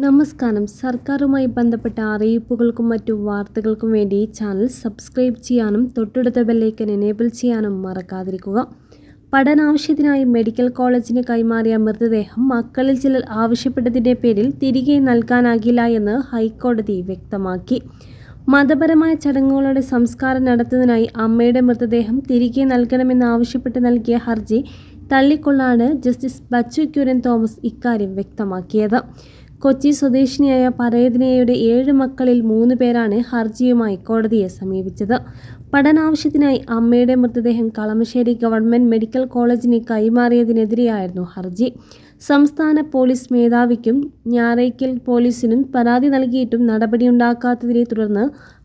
നമസ്കാരം. സർക്കാരുമായി ബന്ധപ്പെട്ട അറിയിപ്പുകൾക്കും മറ്റു വാർത്തകൾക്കും വേണ്ടി ചാനൽ സബ്സ്ക്രൈബ് ചെയ്യാനും തൊട്ടടുത്ത ബെല്ലൈക്കൻ എനേബിൾ ചെയ്യാനും മറക്കാതിരിക്കുക. പഠനാവശ്യത്തിനായി മെഡിക്കൽ കോളേജിന് കൈമാറിയ മൃതദേഹം മക്കളിൽ ചിലർ ആവശ്യപ്പെട്ടതിൻ്റെ പേരിൽ തിരികെ നൽകാനാകില്ല എന്ന് ഹൈക്കോടതി വ്യക്തമാക്കി. മതപരമായ ചടങ്ങുകളുടെ സംസ്കാരം നടത്തുന്നതിനായി അമ്മയുടെ മൃതദേഹം തിരികെ നൽകണമെന്നാവശ്യപ്പെട്ട് നൽകിയ ഹർജി തള്ളിക്കൊണ്ടാണ് ജസ്റ്റിസ് ബച്ചു ക്യൂരൻ തോമസ് ഇക്കാര്യം വ്യക്തമാക്കിയത്. കൊച്ചി സ്വദേശിനിയായ പരേതനയുടെ 7 മക്കളിൽ 3 പേരാണ് ഹർജിയുമായി കോടതിയെ സമീപിച്ചത്. പഠനാവശ്യത്തിനായി അമ്മയുടെ മൃതദേഹം കളമശ്ശേരി ഗവൺമെൻറ് മെഡിക്കൽ കോളേജിന് കൈമാറിയതിനെതിരെയായിരുന്നു ഹർജി. സംസ്ഥാന പോലീസ് മേധാവിക്കും ഞാറയ്ക്കൽ പോലീസിനും പരാതി നൽകിയിട്ടും നടപടിയുണ്ടാക്കാത്തതിനെ തുടർന്ന്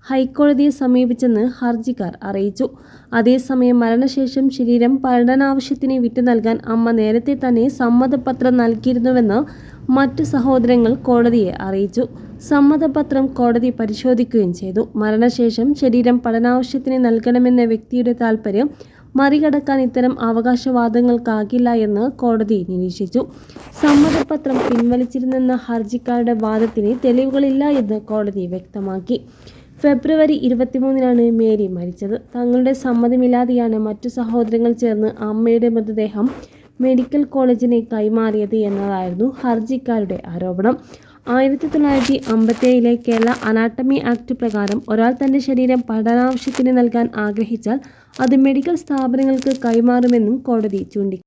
ഹൈക്കോടതിയെ സമീപിച്ചെന്ന് ഹർജിക്കാർ അറിയിച്ചു. അതേസമയം മരണശേഷം ശരീരം പഠനാവശ്യത്തിന് വിട്ടു നൽകാൻ അമ്മ നേരത്തെ തന്നെ സമ്മതപത്രം നൽകിയിരുന്നുവെന്ന് മറ്റു സഹോദരങ്ങൾ കോടതിയെ അറിയിച്ചു. സമ്മതപത്രം കോടതി പരിശോധിക്കുകയും ചെയ്തു. മരണശേഷം ശരീരം പഠനാവശ്യത്തിന് നൽകണമെന്ന വ്യക്തിയുടെ താൽപ്പര്യം മറികടക്കാൻ ഇത്തരം അവകാശവാദങ്ങൾക്കാകില്ല എന്ന് കോടതി നിരീക്ഷിച്ചു. സമ്മതപത്രം പിൻവലിച്ചിരുന്നെന്ന ഹർജിക്കാരുടെ വാദത്തിന് തെളിവുകളില്ല എന്ന് കോടതി വ്യക്തമാക്കി. ഫെബ്രുവരി 23-നാണ് മേരി മരിച്ചത്. തങ്ങളുടെ സമ്മതമില്ലാതെയാണ് മറ്റു സഹോദരങ്ങൾ ചേർന്ന് അമ്മയുടെ മൃതദേഹം മെഡിക്കൽ കോളേജിന് കൈമാറിയത് എന്നതായിരുന്നു ഹർജിക്കാരുടെ ആരോപണം. 1957 കേരള അനാട്ടമി ആക്ട് പ്രകാരം ഒരാൾ തൻ്റെ ശരീരം പഠനാവശ്യത്തിന് നൽകാൻ ആഗ്രഹിച്ചാൽ അത് മെഡിക്കൽ സ്ഥാപനങ്ങൾക്ക് കൈമാറുമെന്നും കോടതി ചൂണ്ടിക്കാട്ടി.